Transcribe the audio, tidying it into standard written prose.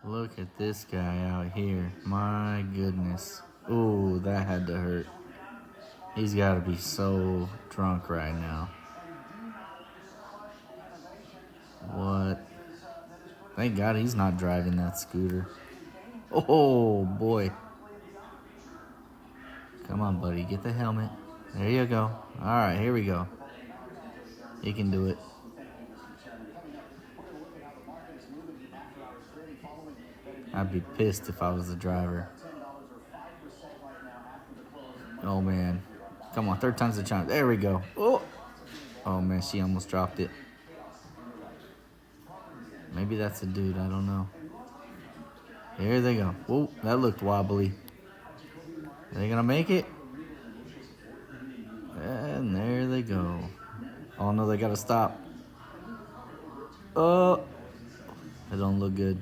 Look at this guy out here. My goodness. Ooh, that had to hurt. He's got to be so drunk right now. What? Thank God he's not driving that scooter. Oh, boy. Come on, buddy. Get the helmet. There you go. All right, here we go. He can do it. I'd be pissed if I was the driver. Oh, man. Come on, third time's the charm. There we go. Oh, man, she almost dropped it. Maybe that's a dude. I don't know. Here they go. Whoa, that looked wobbly. Are they going to make it? And there they go. Oh, no, they got to stop. Oh, it don't look good.